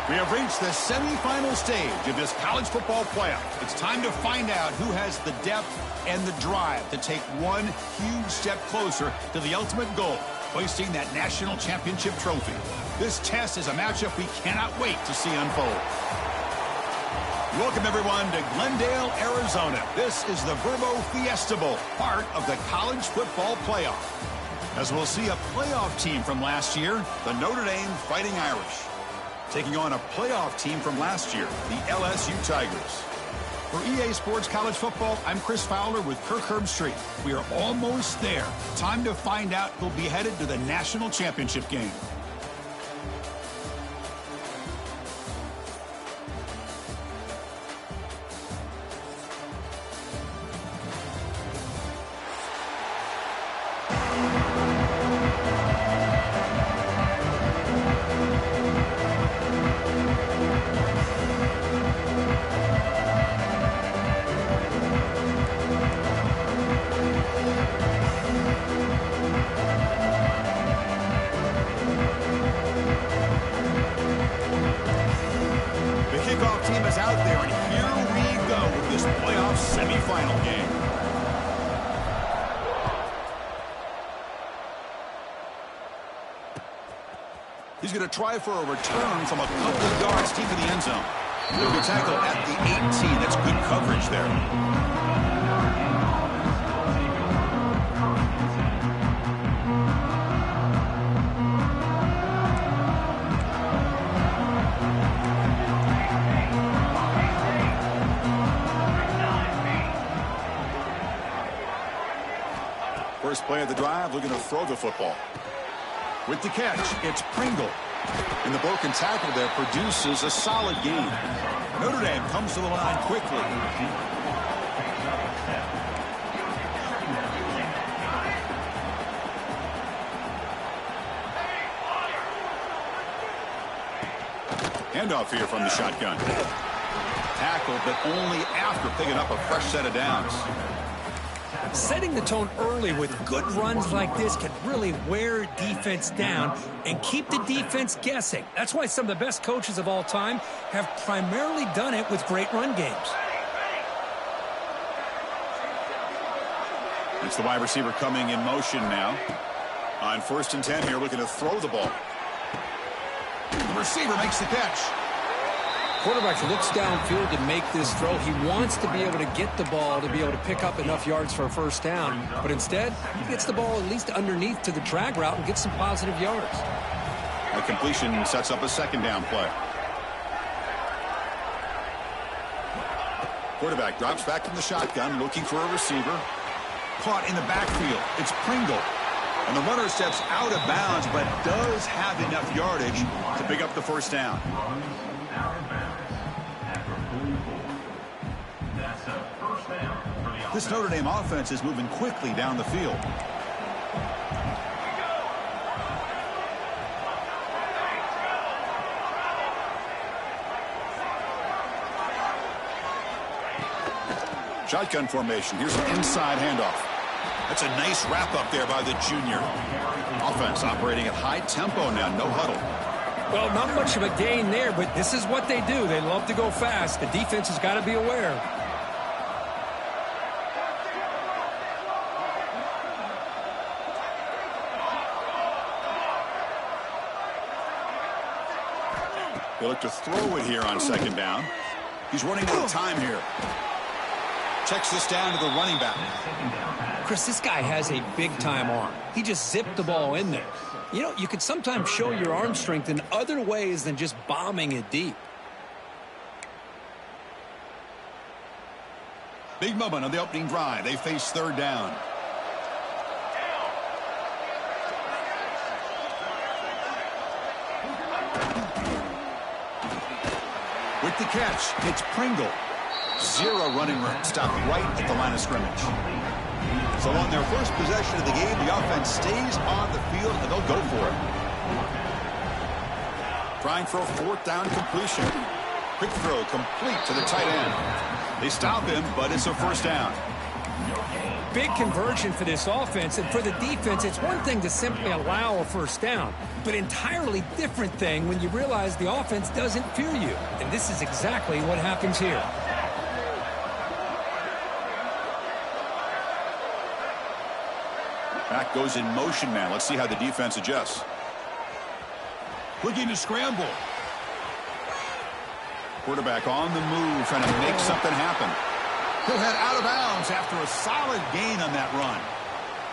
We have reached the semifinal stage of this college football playoff. It's time to find out who has the depth and the drive to take one huge step closer to the ultimate goal, hoisting that national championship trophy. This test is a matchup we cannot wait to see unfold. Welcome, everyone, to Glendale, Arizona. This is the Vrbo Fiesta Bowl, part of the college football playoff. As we'll see a playoff team from last year, the Notre Dame Fighting Irish, taking on a playoff team from last year, the LSU Tigers. For EA Sports College Football, I'm Chris Fowler with Kirk Herbstreit. We are almost there. Time to find out who'll be headed to the national championship game. He's going to try for a return from a couple of yards deep in the end zone. He'll be tackled at the 18. That's good coverage there. First play of the drive, looking to throw the football. With the catch, it's Pringle. And the broken tackle there produces a solid gain. Notre Dame comes to the line quickly. Handoff here from the shotgun. Tackled, but only after picking up a fresh set of downs. Setting the tone early with good runs like this can really wear defense down and keep the defense guessing. That's why some of the best coaches of all time have primarily done it with great run games. It's the wide receiver coming in motion now. On 1st and 10 here, looking to throw the ball. The receiver makes the catch. Quarterback looks downfield to make this throw. He wants to be able to get the ball to be able to pick up enough yards for a first down. But instead, he gets the ball at least underneath to the drag route and gets some positive yards. A completion sets up a second down play. Quarterback drops back in the shotgun, looking for a receiver. Caught in the backfield. It's Pringle. And the runner steps out of bounds, but does have enough yardage to pick up the first down. This Notre Dame offense is moving quickly down the field. Shotgun formation. Here's an inside handoff. That's a nice wrap up there by the junior. Offense operating at high tempo now, no huddle. Well, not much of a gain there, but this is what they do. They love to go fast. The defense has got to be aware. They look to throw it here on second down. He's running out of time here. Checks this down to the running back. Chris, this guy has a big-time arm. He just zipped the ball in there. You know, you can sometimes show your arm strength in other ways than just bombing it deep. Big moment on the opening drive. They face third down. With the catch, it's Pringle. Zero running room. Stopped right at the line of scrimmage. So on their first possession of the game, the offense stays on the field, and they'll go for it. Trying for a fourth down completion. Quick throw complete to the tight end. They stop him, but it's a first down. Big conversion for this offense, and for the defense, it's one thing to simply allow a first down, but entirely different thing when you realize the offense doesn't fear you. And this is exactly what happens here. Back goes in motion now. Let's see how the defense adjusts. Looking to scramble. Quarterback on the move, trying to make something happen. He'll head out of bounds after a solid gain on that run.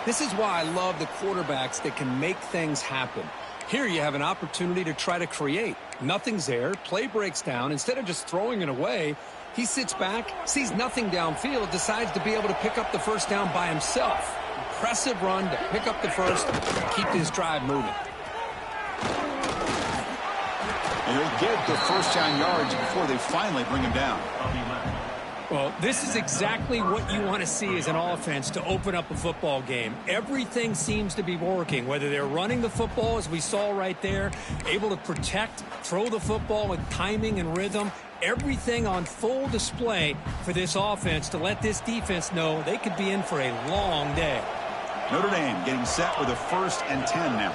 This is why I love the quarterbacks that can make things happen. Here you have an opportunity to try to create. Nothing's there. Play breaks down. Instead of just throwing it away, he sits back, sees nothing downfield, decides to be able to pick up the first down by himself. Impressive run to pick up the first and keep this drive moving. And he'll get the first down yards before they finally bring him down. Well, this is exactly what you want to see as an offense to open up a football game. Everything seems to be working, whether they're running the football, as we saw right there, able to protect, throw the football with timing and rhythm. Everything on full display for this offense to let this defense know they could be in for a long day. Notre Dame getting set with a 1st and 10 now.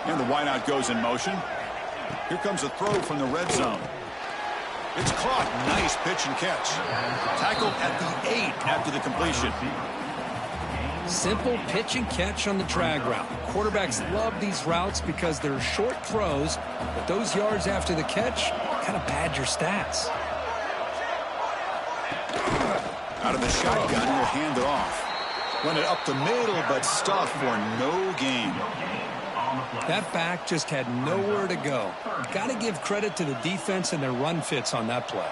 And the wideout goes in motion. Here comes a throw from the red zone. It's caught. Nice pitch and catch. Tackled at the 8 after the completion. Simple pitch and catch on the drag route. Quarterbacks love these routes because they're short throws, but those yards after the catch kind of pad your stats. Out of the shotgun, he'll hand it off. Run it up the middle, but stuffed for no gain. That back just had nowhere to go. Got to give credit to the defense and their run fits on that play.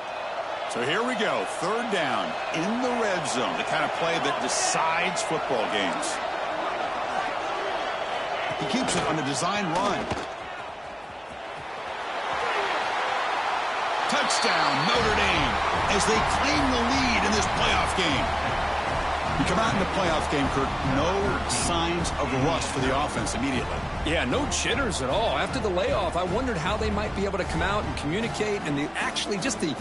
So here we go, 3rd down in the red zone, the kind of play that decides football games. He keeps it on a design run. Touchdown, Notre Dame, as they claim the lead in this playoff game. You come out in the playoff game, Kirk, no signs of rust for the offense immediately. Yeah, no jitters at all. After the layoff, I wondered how they might be able to come out and communicate and just the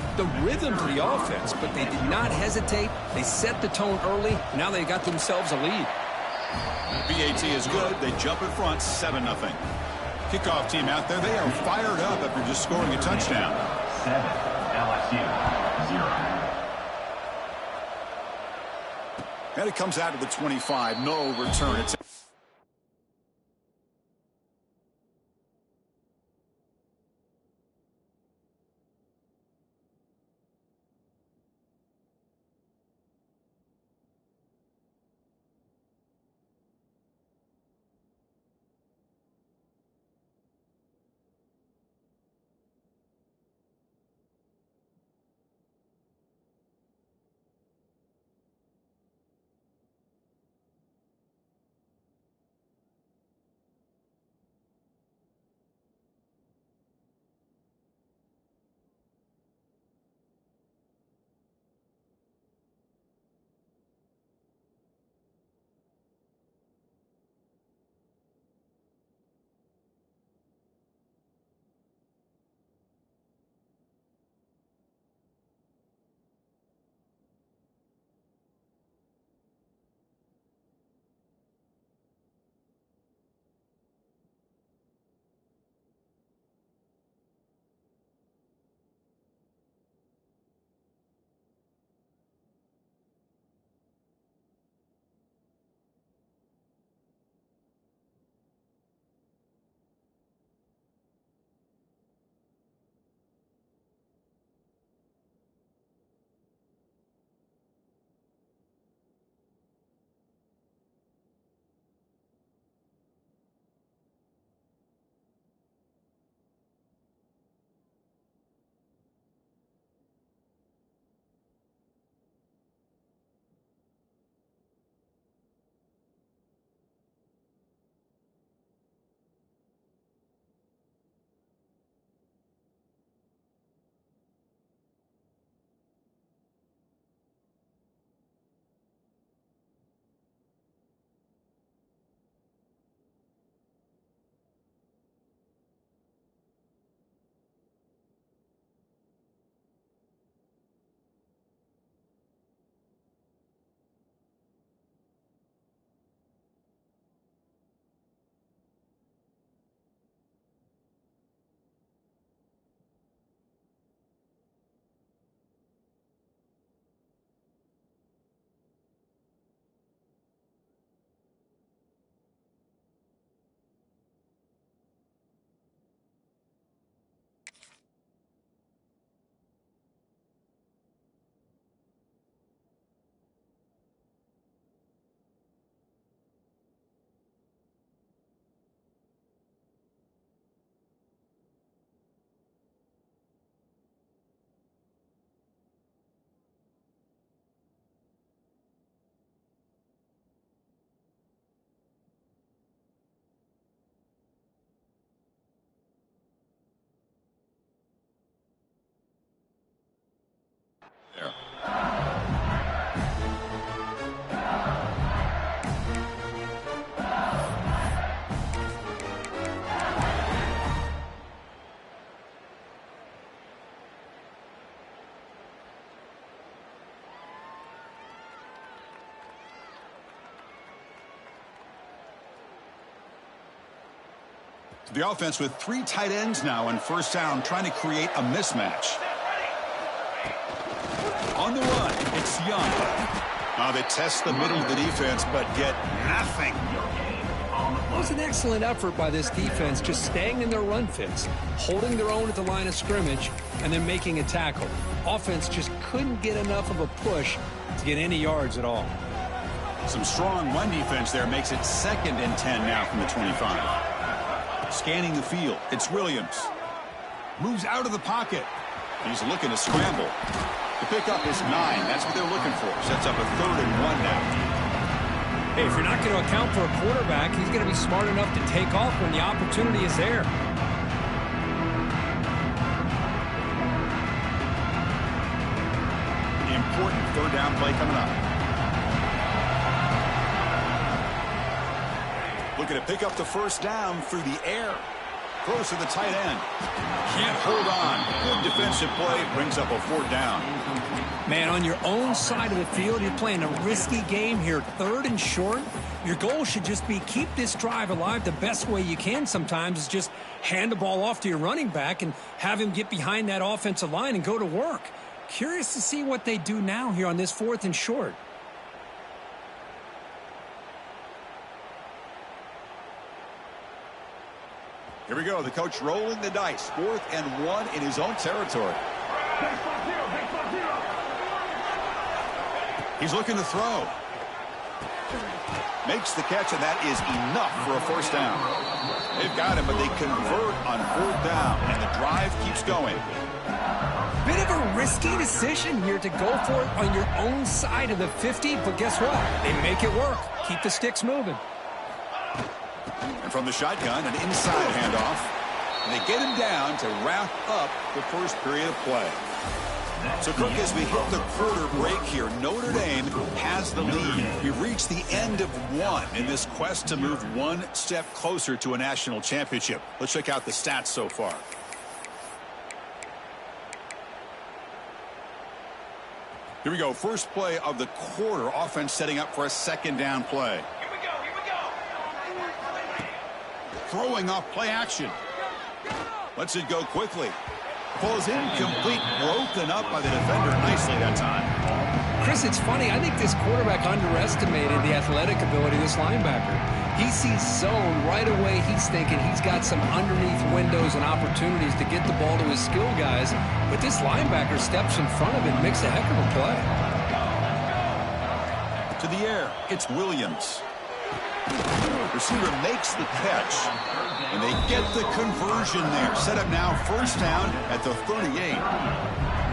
rhythm to the offense. But they did not hesitate. They set the tone early. Now they got themselves a lead. BAT is good. They jump in front, 7-0. Kickoff team out there. They are fired up after just scoring a touchdown. 7, LSU, 0. And it comes out to the 25. No return. It's The offense with 3 tight ends now on first down, trying to create a mismatch. On the run, it's Young. They test the middle of the defense, but get nothing. It was an excellent effort by this defense, just staying in their run fits, holding their own at the line of scrimmage, and then making a tackle. Offense just couldn't get enough of a push to get any yards at all. Some strong run defense there makes it 2nd and 10 now from the 25. Scanning the field, it's Williams. Moves out of the pocket. He's looking to scramble. The pickup is 9. That's what they're looking for. Sets up a 3rd and 1 now. Hey, if you're not going to account for a quarterback, he's going to be smart enough to take off when the opportunity is there. Important 3rd down play coming up. Looking to pick up the first down through the air. Throws to the tight end. Can't hold on. Good defensive play. Brings up a 4th down. Man, on your own side of the field, you're playing a risky game here. 3rd and short. Your goal should just be keep this drive alive. The best way you can sometimes is just hand the ball off to your running back and have him get behind that offensive line and go to work. Curious to see what they do now here on this 4th and short. Here we go. The coach rolling the dice. 4th and 1 in his own territory. He's looking to throw. Makes the catch, and that is enough for a first down. They've got him, but they convert on 4th down, and the drive keeps going. Bit of a risky decision here to go for it on your own side of the 50, but guess what? They make it work. Keep the sticks moving. And from the shotgun, an inside handoff. And they get him down to wrap up the first period of play. So, Kirk, as we hit the quarter break here, Notre Dame has the lead. We've reached the end of 1 in this quest to move 1 step closer to a national championship. Let's check out the stats so far. Here we go. First play of the quarter. Offense setting up for a 2nd down play. Throwing off play action. Lets it go quickly. Falls incomplete. Broken up by the defender nicely that time. Chris, it's funny. I think this quarterback underestimated the athletic ability of this linebacker. He sees zone right away. He's thinking he's got some underneath windows and opportunities to get the ball to his skill guys. But this linebacker steps in front of him and makes a heck of a play. To the air. It's Williams. Receiver makes the catch, and they get the conversion there. Set up now, first down at the 38.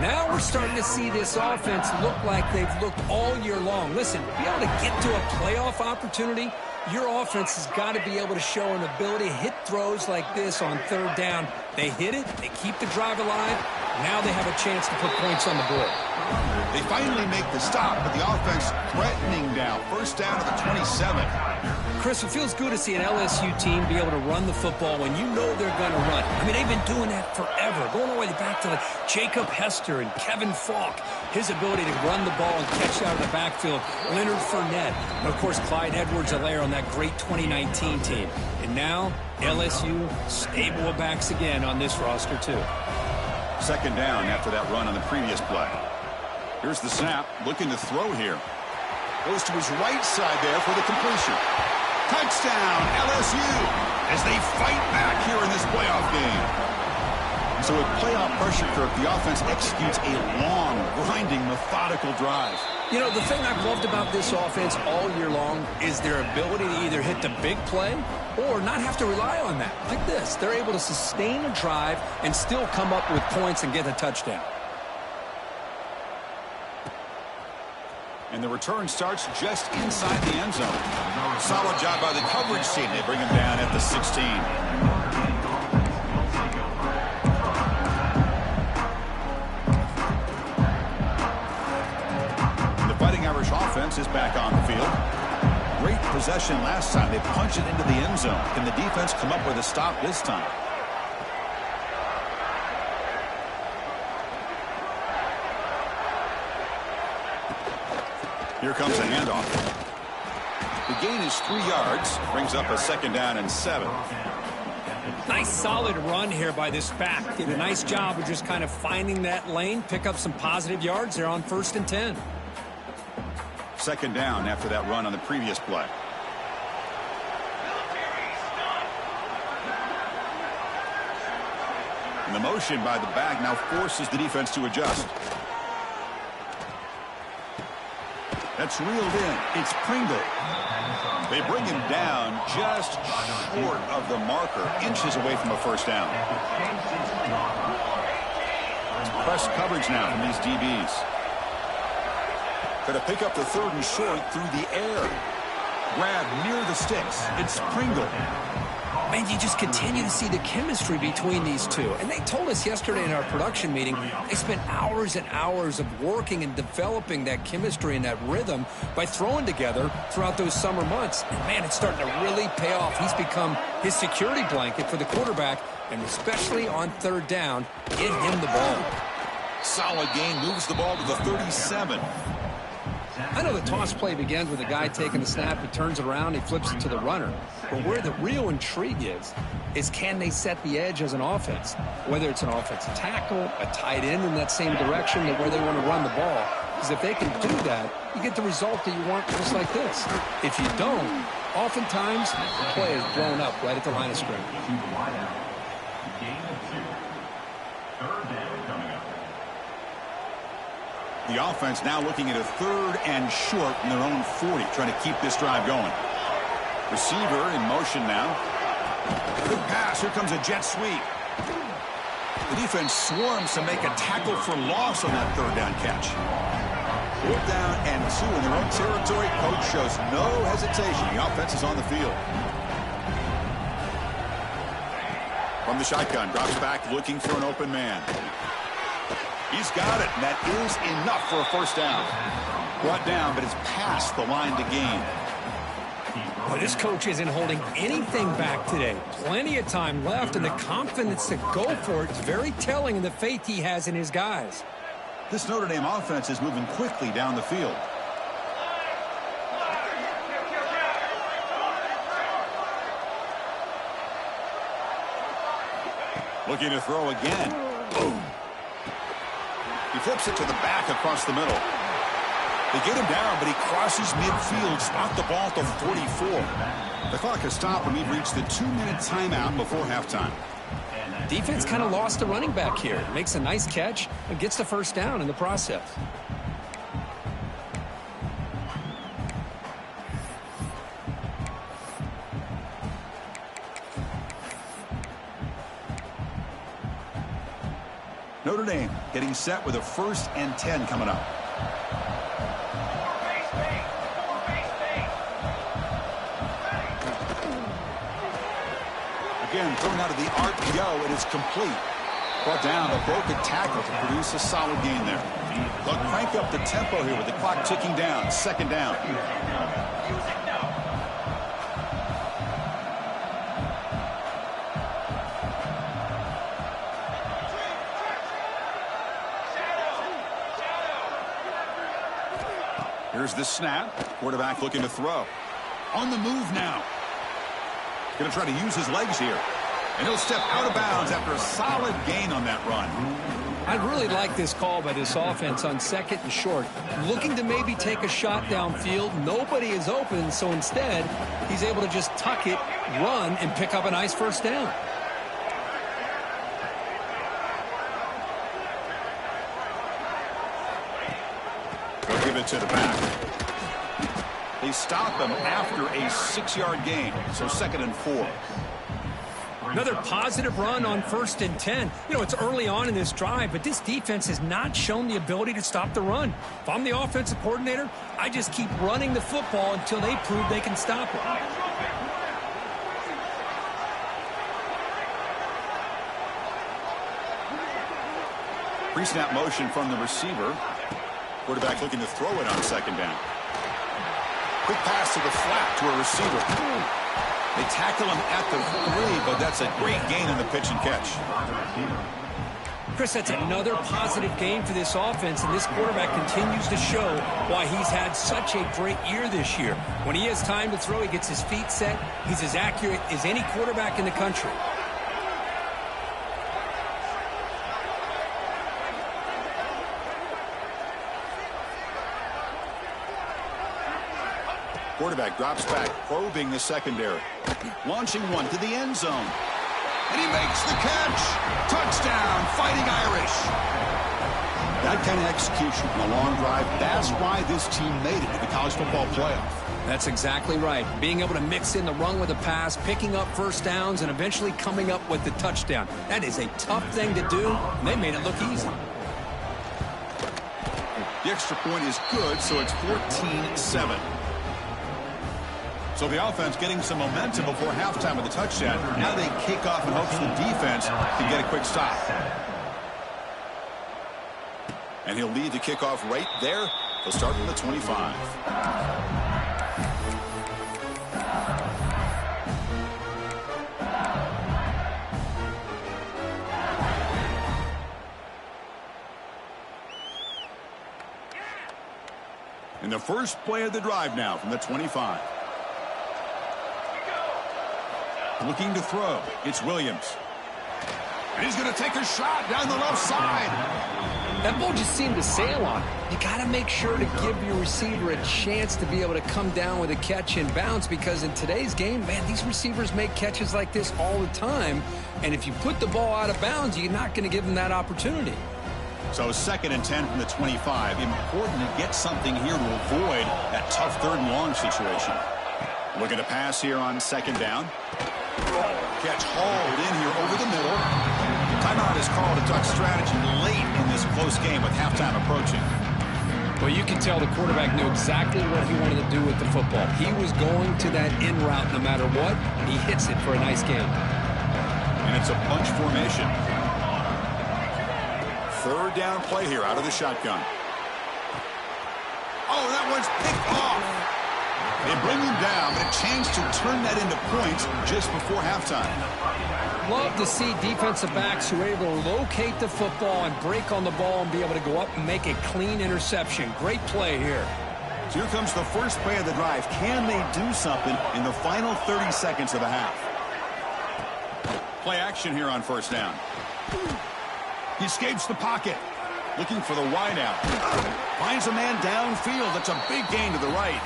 Now we're starting to see this offense look like they've looked all year long. Listen, to be able to get to a playoff opportunity, your offense has got to be able to show an ability to hit throws like this on 3rd down. They hit it, they keep the drive alive. Now they have a chance to put points on the board. They finally make the stop, but the offense threatening now. First down at the 27. Chris, it feels good to see an LSU team be able to run the football when you know they're going to run. I mean, they've been doing that forever, going all the way back to Jacob Hester and Kevin Falk. His ability to run the ball and catch out of the backfield. Leonard Fournette. And, of course, Clyde Edwards-Helaire on that great 2019 team. And now, LSU stable of backs again on this roster, too. 2nd down after that run on the previous play. Here's the snap. Looking to throw here. Goes to his right side there for the completion. Touchdown, LSU, as they fight back here in this playoff game. So with playoff pressure, Kirk, the offense executes a long, grinding, methodical drive. You know, the thing I've loved about this offense all year long is their ability to either hit the big play or not have to rely on that. Like this, they're able to sustain a drive and still come up with points and get a touchdown. And the return starts just inside the end zone. Solid job by the coverage team. They bring him down at the 16. The Fighting Irish offense is back on the field. Great possession last time. They punch it into the end zone. Can the defense come up with a stop this time? Here comes a handoff. The gain is 3 yards. Brings up a 2nd down and 7. Nice solid run here by this back. Did a nice job of just kind of finding that lane, pick up some positive yards there on 1st and 10. Second down after that run on the previous play. And the motion by the back now forces the defense to adjust. That's reeled in. It's Pringle. They bring him down just short of the marker, inches away from a first down. Press coverage now from these DBs. Going to pick up the 3rd and short through the air. Grab near the sticks. It's Pringle. Man, you just continue to see the chemistry between these two. And they told us yesterday in our production meeting, they spent hours and hours of working and developing that chemistry and that rhythm by throwing together throughout those summer months. And, man, it's starting to really pay off. He's become his security blanket for the quarterback, and especially on 3rd down, get him the ball. Solid gain, moves the ball to the 37. I know the toss play begins with a guy taking the snap, he turns it around, he flips it to the runner. But where the real intrigue is can they set the edge as an offense? Whether it's an offensive tackle, a tight end in that same direction where they want to run the ball. Because if they can do that, you get the result that you want just like this. If you don't, oftentimes the play is blown up right at the line of scrimmage. The offense now looking at a 3rd and short in their own 40, trying to keep this drive going. Receiver in motion now. Good pass. Here comes a jet sweep. The defense swarms to make a tackle for loss on that 3rd down catch. 4th down and 2 in their own territory. Coach shows no hesitation. The offense is on the field. From the shotgun, drops back looking for an open man. He's got it, and that is enough for a first down. Brought down, but it's past the line to gain. Well, this coach isn't holding anything back today. Plenty of time left, and the confidence to go for it is very telling in the faith he has in his guys. This Notre Dame offense is moving quickly down the field. Looking to throw again. Boom. He flips it to the back across the middle. They get him down, but he crosses midfield, spot the ball to 44. The clock has stopped, and we've reached the 2-minute timeout before halftime. Defense kind of lost the running back here. Makes a nice catch and gets the first down in the process. Notre Dame getting set with a 1st and 10 coming up. Again, thrown out of the RPO, it is complete. Brought down a broken tackle to produce a solid gain there. They'll crank up the tempo here with the clock ticking down. 2nd down. Here's the snap. Quarterback looking to throw. On the move now. Going to try to use his legs here. And he'll step out of bounds after a solid gain on that run. I really like this call by this offense on 2nd and short. Looking to maybe take a shot downfield. Nobody is open, so instead, he's able to just tuck it, run, and pick up a nice first down. They'll give it to the back. They stop him after a 6-yard gain, so 2nd and 4. Another positive run on 1st and 10. You know, it's early on in this drive, but this defense has not shown the ability to stop the run. If I'm the offensive coordinator, I just keep running the football until they prove they can stop it. Pre-snap motion from the receiver. Quarterback looking to throw it on 2nd down. Quick pass to the flat to a receiver. They tackle him at the 3, but that's a great gain in the pitch and catch. Chris, that's another positive game for this offense, and this quarterback continues to show why he's had such a great year this year. When he has time to throw, he gets his feet set. He's as accurate as any quarterback in the country. Quarterback drops back, probing the secondary. Launching one to the end zone. And he makes the catch. Touchdown, Fighting Irish. That kind of execution on a long drive, that's why this team made it to the college football playoff. That's exactly right. Being able to mix in the run with the pass, picking up first downs, and eventually coming up with the touchdown. That is a tough thing to do, and they made it look easy. The extra point is good, so it's 14-7. So the offense getting some momentum before halftime with the touchdown. Now they kick off in hopes the defense can get a quick stop. And he'll lead the kickoff right there. He'll start from the 25. In the first play of the drive now from the 25. Looking to throw. It's Williams. And he's going to take a shot down the left side. That ball just seemed to sail on him. You got to make sure to give your receiver a chance to be able to come down with a catch and bounce, because in today's game, man, these receivers make catches like this all the time. And if you put the ball out of bounds, you're not going to give them that opportunity. So 2nd and 10 from the 25. Important to get something here to avoid that tough 3rd and long situation. Looking to pass here on 2nd down. Catch hauled in here over the middle. Timeout is called. A duck strategy late in this close game with halftime approaching. Well, you can tell the quarterback knew exactly what he wanted to do with the football. He was going to that in route no matter what. He hits it for a nice gain. And it's a bunch formation. 3rd down play here out of the shotgun. Oh, that one's picked off. They bring him down, but a chance to turn that into points just before halftime. Love to see defensive backs who are able to locate the football and break on the ball and be able to go up and make a clean interception. Great play here. So here comes the first play of the drive. Can they do something in the final 30 seconds of the half? Play action here on 1st down. He escapes the pocket. Looking for the wideout. Finds a man downfield. That's a big gain to the right.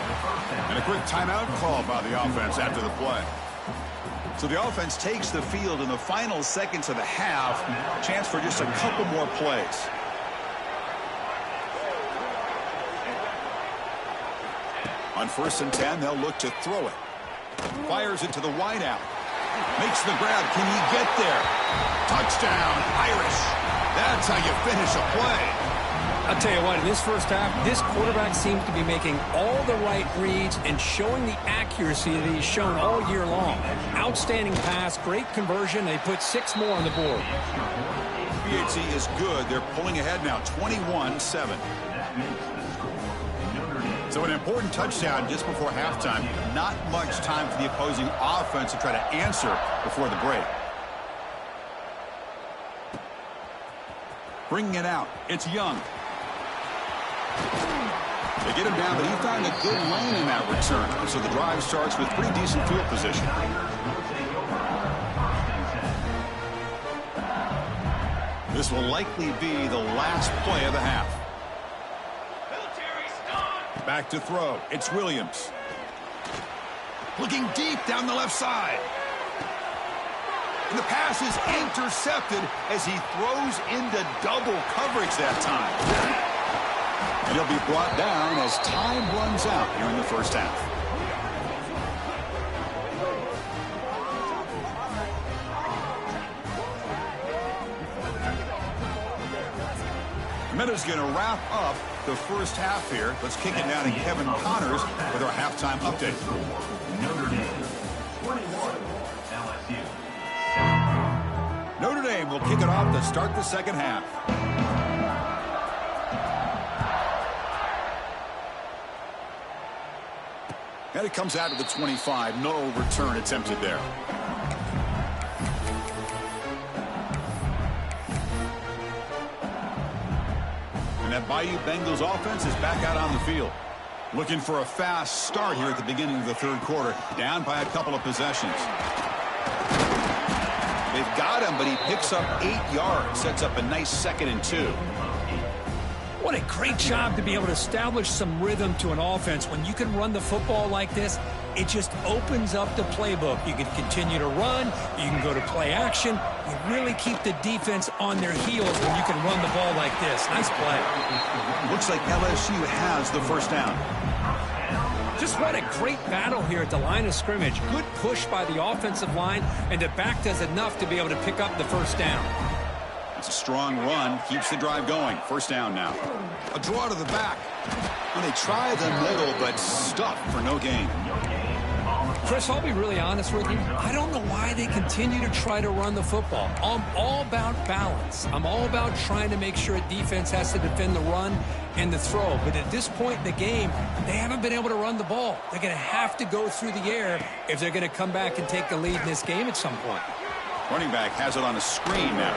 And a quick timeout call by the offense after the play. So the offense takes the field in the final seconds of the half. Chance for just a couple more plays. On 1st and 10, they'll look to throw it. Fires it to the wideout. Makes the grab. Can he get there? Touchdown, Irish. That's how you finish a play. I'll tell you what, in this first half, this quarterback seems to be making all the right reads and showing the accuracy that he's shown all year long. Outstanding pass, great conversion. They put 6 more on the board. BHC is good. They're pulling ahead now, 21-7. So an important touchdown just before halftime. Not much time for the opposing offense to try to answer before the break. Bringing it out. It's Young. They get him down, but he found a good lane in that return. So the drive starts with pretty decent field position. This will likely be the last play of the half. Back to throw. It's Williams. Looking deep down the left side. And the pass is intercepted as he throws into double coverage that time. And he'll be brought down as time runs out here in the first half. Minutes going to wrap up the first half here. Let's kick it down to Kevin Connors with our halftime update. Notre Dame, 21, LSU. Notre Dame will kick it off to start the second half. And it comes out to the 25. No return attempted there. And that Bayou Bengals offense is back out on the field. Looking for a fast start here at the beginning of the 3rd quarter. Down by a couple of possessions. They've got him, but he picks up 8 yards. Sets up a nice 2nd and 2. What a great job to be able to establish some rhythm to an offense. When you can run the football like this, it just opens up the playbook. You can continue to run. You can go to play action. You really keep the defense on their heels when you can run the ball like this. Nice play. Looks like LSU has the first down. Just what a great battle here at the line of scrimmage. Good push by the offensive line, and the back does enough to be able to pick up the first down. It's a strong run, keeps the drive going. First down now. A draw to the back. And they try the middle, but stuffed for no gain. Chris, I'll be really honest with you. I don't know why they continue to try to run the football. I'm all about balance. I'm all about trying to make sure a defense has to defend the run and the throw. But at this point in the game, they haven't been able to run the ball. They're going to have to go through the air if they're going to come back and take the lead in this game at some point. Running back has it on a screen now.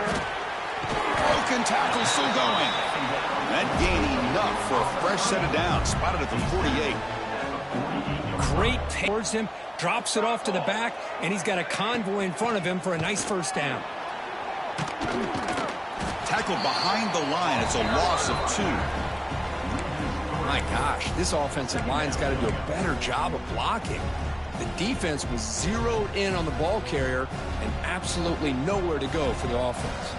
Broken tackle still going. That gained enough for a fresh set of downs. Spotted at the 48. Great towards him. Drops it off to the back, and he's got a convoy in front of him for a nice first down. Tackled behind the line. It's a loss of 2. My gosh, this offensive line's got to do a better job of blocking. The defense was zeroed in on the ball carrier and absolutely nowhere to go for the offense.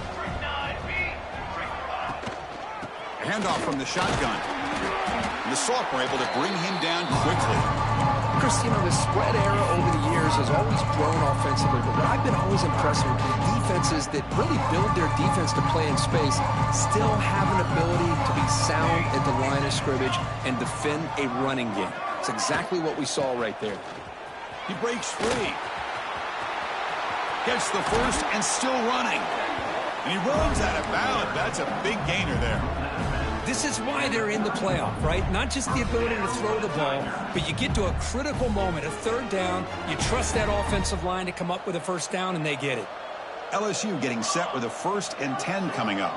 Handoff from the shotgun. And the Salk were able to bring him down quickly. Chris, you know, the spread era over the years has always grown offensively, but what I've been always impressed with the defenses that really build their defense to play in space still have an ability to be sound at the line of scrimmage and defend a running game. It's exactly what we saw right there. He breaks free. Gets the first and still running. And he runs out of bounds. That's a big gainer there. This is why they're in the playoff, right? Not just the ability to throw the ball, but you get to a critical moment, a third down. You trust that offensive line to come up with a first down, and they get it. LSU getting set with a 1st and 10 coming up.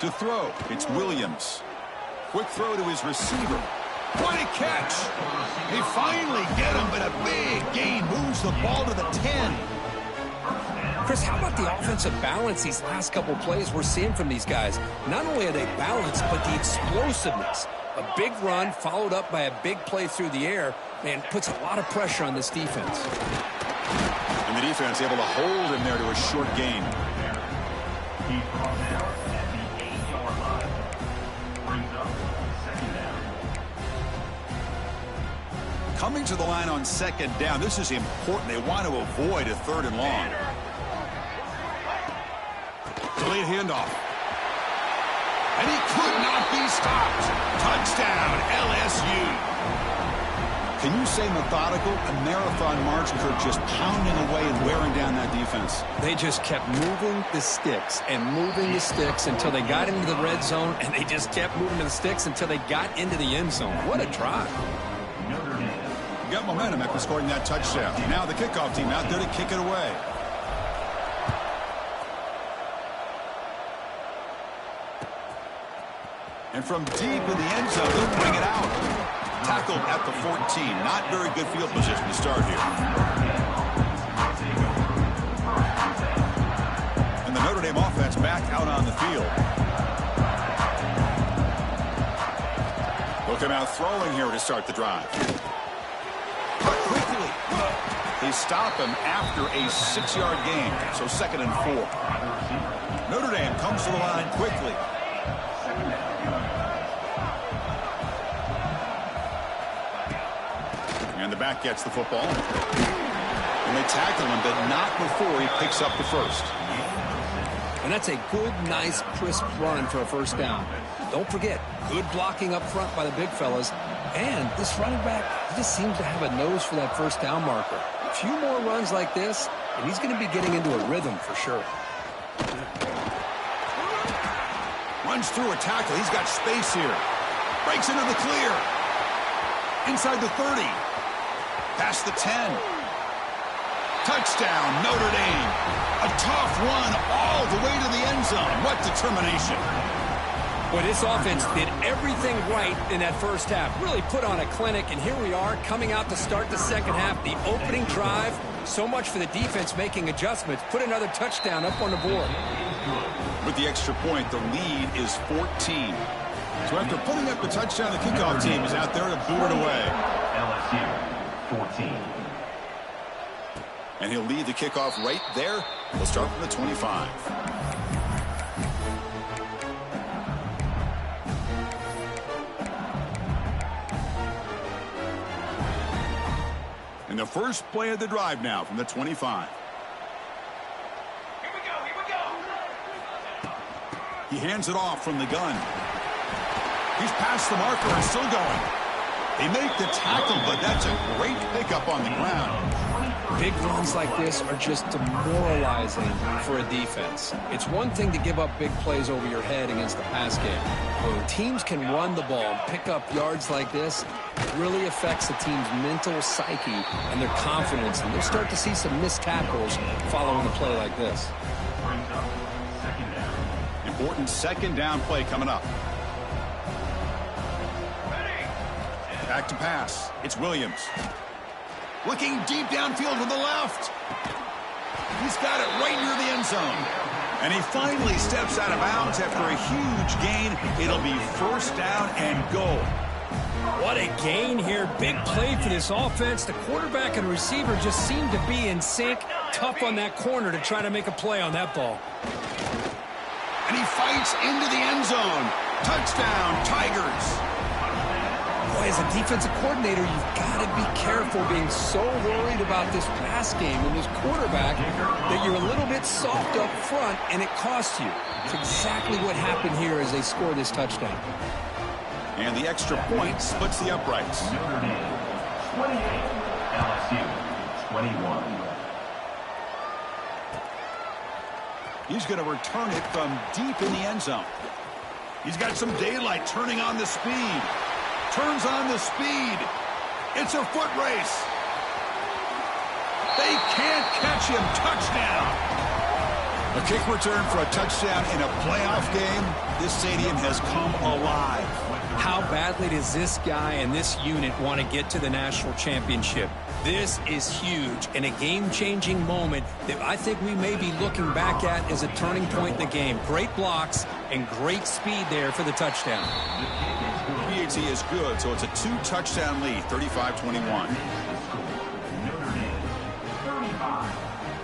To throw, it's Williams. Quick throw to his receiver. What a catch! They finally get him, but a big gain moves the ball to the 10. Chris, how about the offensive balance these last couple plays we're seeing from these guys? Not only are they balanced, but the explosiveness. A big run followed up by a big play through the air, man, puts a lot of pressure on this defense. And the defense able to hold him there to a short gain. He's brought down at the 8-yard line. Brings up second down. Coming to the line on second down, this is important. They want to avoid a 3rd and long. Delayed handoff. And he could not be stopped. Touchdown, LSU. Can you say methodical? A marathon march, Kirk, just pounding away and wearing down that defense. They just kept moving the sticks and moving the sticks until they got into the red zone, and they just kept moving the sticks until they got into the end zone. What a drive. You got momentum after scoring that touchdown. Now the kickoff team out there to kick it away. And from deep in the end zone, they'll bring it out. Tackled at the 14. Not very good field position to start here. And the Notre Dame offense back out on the field. They'll come out throwing here to start the drive. But quickly, they stop him after a 6-yard gain. So 2nd and 4. Notre Dame comes to the line quickly. And the back gets the football. And they tackle him, but not before he picks up the first. And that's a good, nice, crisp run for a first down. Don't forget, good blocking up front by the big fellas. And this running back, he just seems to have a nose for that first down marker. A few more runs like this, and he's going to be getting into a rhythm for sure. Runs through a tackle. He's got space here. Breaks into the clear. Inside the 30. Past the 10. Touchdown, Notre Dame. A tough run all the way to the end zone. What determination. Well, this offense did everything right in that first half. Really put on a clinic, and here we are coming out to start the second half. The opening drive, so much for the defense making adjustments. Put another touchdown up on the board. With the extra point, the lead is 14. So after putting up the touchdown, the kickoff team is out there to boot it away. LSU, 14. And he'll lead the kickoff right there. We'll start from the 25. And the first play of the drive now from the 25. Here we go. He hands it off from the gun. He's past the marker and still going. They make the tackle, but that's a great pickup on the ground. Big runs like this are just demoralizing for a defense. It's one thing to give up big plays over your head against the pass game. But when teams can run the ball and pick up yards like this, it really affects the team's mental psyche and their confidence. And you'll start to see some missed tackles following a play like this. Brings up second down. Important second down play coming up. Back to pass. It's Williams. Looking deep downfield to the left. He's got it right near the end zone. And he finally steps out of bounds after a huge gain. It'll be first down and goal. What a gain here. Big play for this offense. The quarterback and receiver just seem to be in sync. Tough on that corner to try to make a play on that ball. And he fights into the end zone. Touchdown, Tigers. Boy, as a defensive coordinator, you've got to be careful being so worried about this pass game and this quarterback that you're a little bit soft up front and it costs you. It's exactly what happened here as they score this touchdown. And the extra point splits the uprights. Notre Dame, 28. LSU, 21. He's going to return it from deep in the end zone. He's got some daylight turning on the speed. Turns on the speed. It's a foot race. They can't catch him. Touchdown. A kick return for a touchdown in a playoff game. This stadium has come alive. How badly does this guy and this unit want to get to the national championship? This is huge and a game-changing moment that I think we may be looking back at as a turning point in the game. Great blocks and great speed there for the touchdown. PAT is good, so it's a 2-touchdown lead, 35-21. Notre Dame, 35.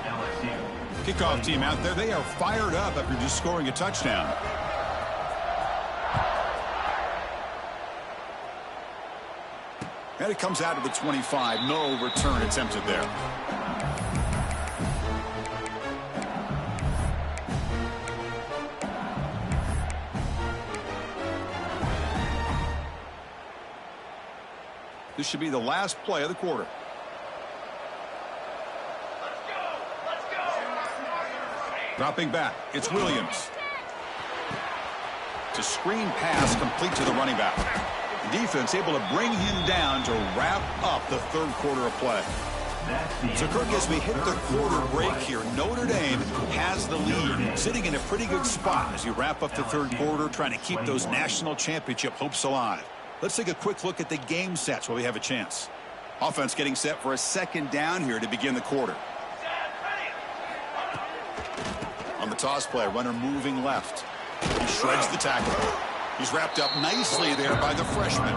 LSU. Kickoff team out there, they are fired up after just scoring a touchdown. And it comes out to the 25. No return attempted there. This should be the last play of the quarter. Dropping back, it's Williams. It's a screen pass complete to the running back. The defense able to bring him down to wrap up the third quarter of play. So, Kirk, as we hit the quarter break here, Notre Dame has the lead, sitting in a pretty good spot as you wrap up the third quarter, trying to keep those national championship hopes alive. Let's take a quick look at the game sets while we have a chance. Offense getting set for a second down here to begin the quarter. On the toss play, runner moving left. He shreds the tackle. He's wrapped up nicely there by the freshman.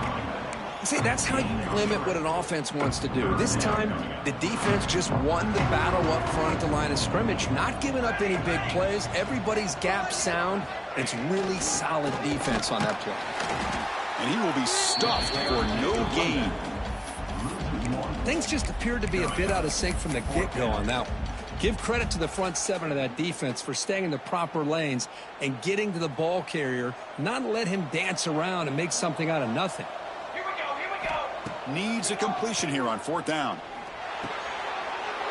See, that's how you limit what an offense wants to do. This time, the defense just won the battle up front at the line of scrimmage, not giving up any big plays. Everybody's gap sound. It's really solid defense on that play. And he will be stuffed for no gain. Things just appeared to be a bit out of sync from the get-go on that one. Give credit to the front seven of that defense for staying in the proper lanes and getting to the ball carrier, not let him dance around and make something out of nothing. Here we go. Needs a completion here on fourth down.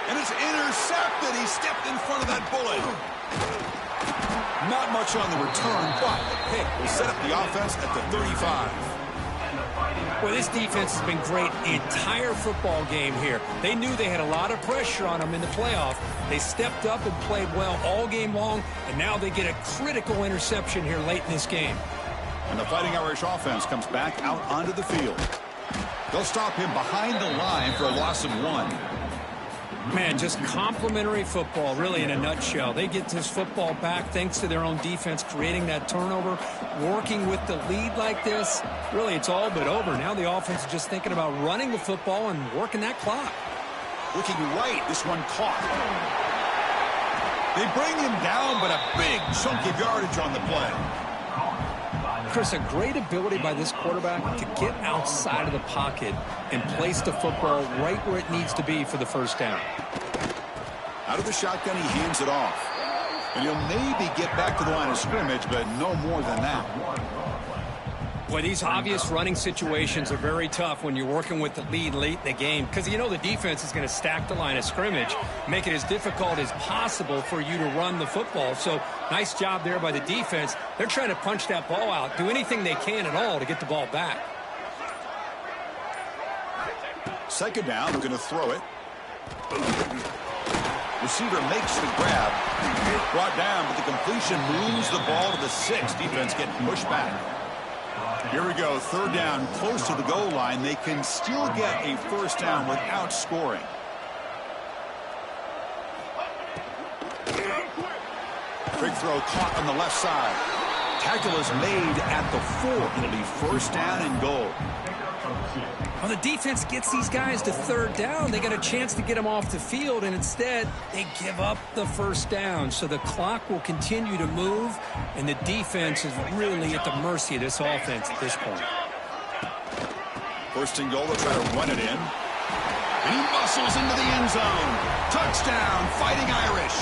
And it's intercepted. He stepped in front of that bullet. Not much on the return, but the pick will set up the offense at the 35. Well, this defense has been great the entire football game here. They knew they had a lot of pressure on them in the playoff. They stepped up and played well all game long, and now they get a critical interception here late in this game. And the Fighting Irish offense comes back out onto the field. They'll stop him behind the line for a loss of 1. Man, just complimentary football, really, in a nutshell. They get this football back thanks to their own defense, creating that turnover, working with the lead like this. Really, it's all but over. Now the offense is just thinking about running the football and working that clock. Looking right, this one caught. They bring him down, but a big chunk of yardage on the play. Chris, a great ability by this quarterback to get outside of the pocket and place the football right where it needs to be for the first down. Out of the shotgun, he hands it off. And he'll maybe get back to the line of scrimmage, but no more than that. Well, these obvious running situations are very tough when you're working with the lead late in the game because you know the defense is going to stack the line of scrimmage, make it as difficult as possible for you to run the football. So nice job there by the defense. They're trying to punch that ball out, do anything they can at all to get the ball back. Second down, they're going to throw it. Receiver makes the grab. Brought down, but the completion moves the ball to the 6. Defense getting pushed back. Here we go, third down, close to the goal line. They can still get a first down without scoring. Big throw caught on the left side. Tackle is made at the 4. It'll be first down and goal. Well, the defense gets these guys to third down. They got a chance to get them off the field, and instead they give up the first down. So the clock will continue to move, and the defense is really at the mercy of this offense at this point. First and goal, they'll try to run it in. And he muscles into the end zone. Touchdown, Fighting Irish.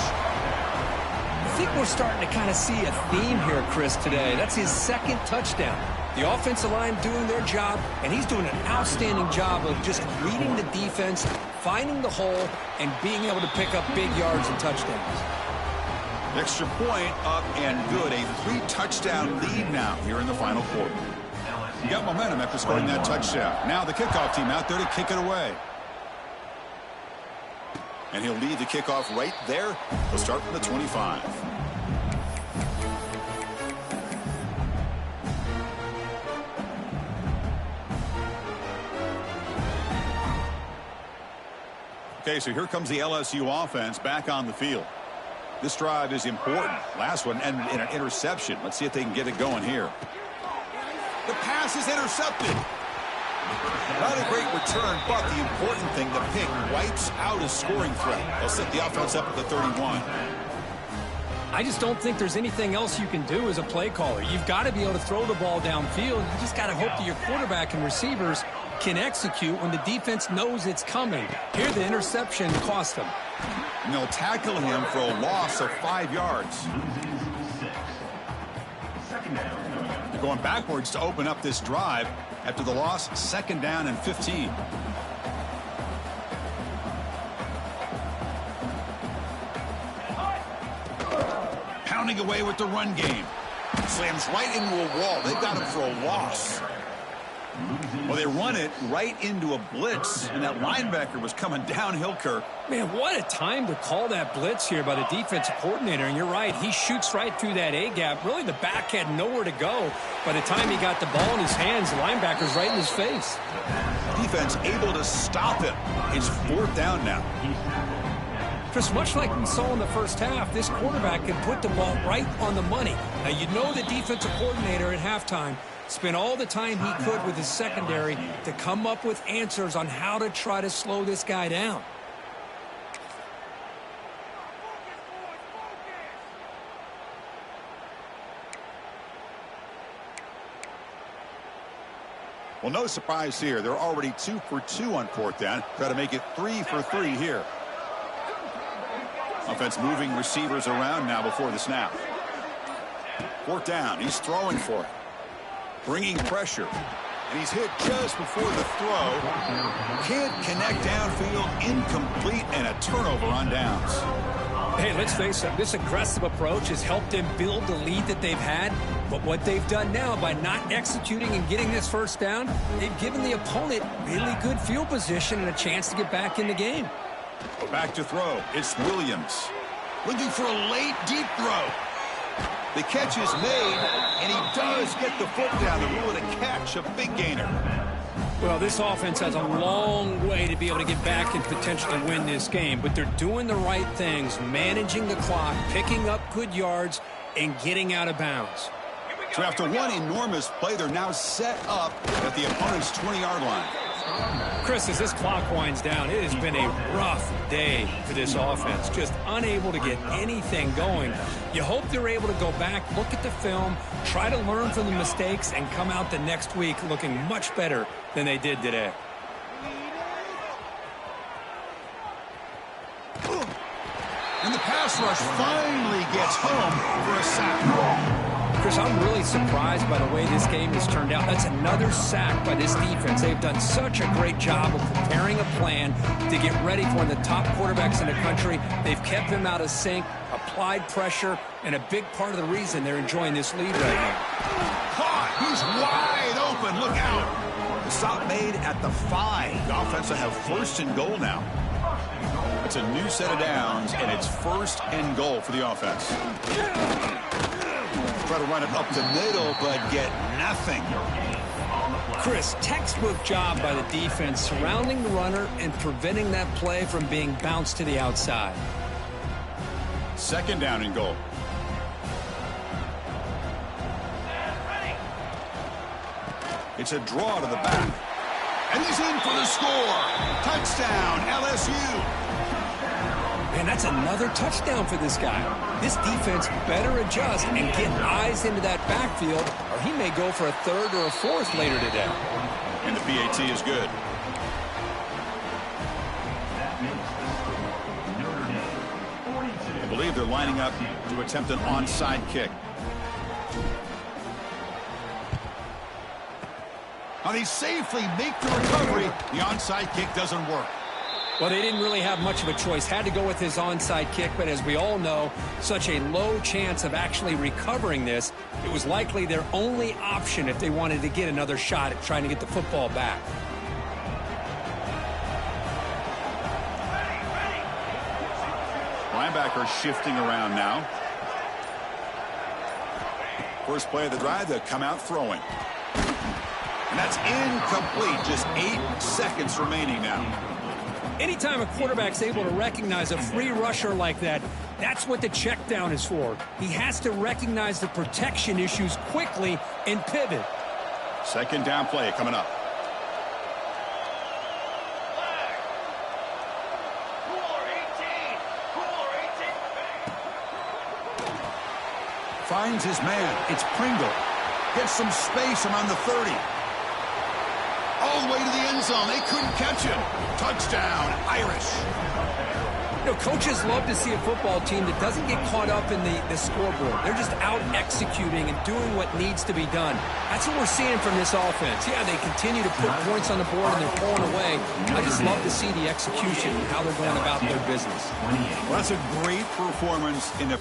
I think we're starting to kind of see a theme here, Chris, today. That's his second touchdown. The offensive line doing their job, and he's doing an outstanding job of just reading the defense, finding the hole, and being able to pick up big yards and touchdowns. Extra point up and good. A 3-touchdown lead now here in the final quarter. You got momentum after scoring that touchdown. Now the kickoff team out there to kick it away. And he'll lead the kickoff right there. He'll start from the 25. Okay, so here comes the LSU offense back on the field. This drive is important. Last one ended in an interception. Let's see if they can get it going here. The pass is intercepted. Not a great return, but the important thing, the pick wipes out a scoring threat. They'll set the offense up at the 31. I just don't think there's anything else you can do as a play caller. You've got to be able to throw the ball downfield. You just got to hope that your quarterback and receivers can execute when the defense knows it's coming. Here, the interception cost them. And they'll tackle him for a loss of 5 yards. They're going backwards to open up this drive after the loss. Second down and 15. Pounding away with the run game. Slams right into a wall. They've got him for a loss. Well, they run it right into a blitz, and that linebacker was coming downhill, Kirk. Man, what a time to call that blitz here by the defensive coordinator. And you're right, he shoots right through that A-gap. Really, the back had nowhere to go. By the time he got the ball in his hands, the linebacker's right in his face. Defense able to stop him. It's fourth down now. Chris, much like we saw in the first half, this quarterback can put the ball right on the money. Now, you know the defensive coordinator at halftime spent all the time he could with his secondary to come up with answers on how to try to slow this guy down. Well, no surprise here. They're already 2 for 2 on fourth down. Try to make it 3 for 3 here. Offense moving receivers around now before the snap. Fourth down. He's throwing for it. Bringing pressure. And he's hit just before the throw. Can't connect downfield. Incomplete, and a turnover on downs. Hey, let's face it, this aggressive approach has helped them build the lead that they've had. But what they've done now by not executing and getting this first down, they've given the opponent really good field position and a chance to get back in the game. Back to throw. It's Williams. Looking for a late, deep throw. The catch is made, and he does get the foot down. The rule of the catch, a big gainer. Well, this offense has a long way to be able to get back and potentially win this game, but they're doing the right things, managing the clock, picking up good yards, and getting out of bounds. So after one enormous play, they're now set up at the opponent's 20-yard line. Chris, as this clock winds down, it has been a rough day for this offense. Just unable to get anything going. You hope they're able to go back, look at the film, try to learn from the mistakes, and come out the next week looking much better than they did today. And the pass rush finally gets home for a sack. Chris, I'm really surprised by the way this game has turned out. That's another sack by this defense. They've done such a great job of preparing a plan to get ready for one of the top quarterbacks in the country. They've kept him out of sync, applied pressure, and a big part of the reason they're enjoying this lead right now. Caught! He's wide open. Look out. The stop made at the 5. The offense will have first and goal now. It's a new set of downs, and it's first and goal for the offense. Try to run it up the middle, but get nothing. Chris, textbook job by the defense surrounding the runner and preventing that play from being bounced to the outside. Second down and goal. It's a draw to the back. And he's in for the score. Touchdown, LSU. And that's another touchdown for this guy. This defense better adjust and get eyes into that backfield, or he may go for a third or a fourth later today. And the PAT is good. I believe they're lining up to attempt an onside kick. Now they safely make the recovery. The onside kick doesn't work. Well, they didn't really have much of a choice. Had to go with his onside kick, but as we all know, such a low chance of actually recovering this. It was likely their only option if they wanted to get another shot at trying to get the football back. Linebacker shifting around now. First play of the drive, they'll come out throwing. And that's incomplete. Just 8 seconds remaining now. Anytime a quarterback's able to recognize a free rusher like that, that's what the check down is for. He has to recognize the protection issues quickly and pivot. Second down play coming up. Finds his man. It's Pringle. Gets some space around the 30. All the way to the end zone. They couldn't catch him. Touchdown, Irish. You know, coaches love to see a football team that doesn't get caught up in the scoreboard. They're just out executing and doing what needs to be done. That's what we're seeing from this offense. Yeah, they continue to put points on the board and they're pulling away. I just love to see the execution and how they're going about their business. Well, that's a great performance in the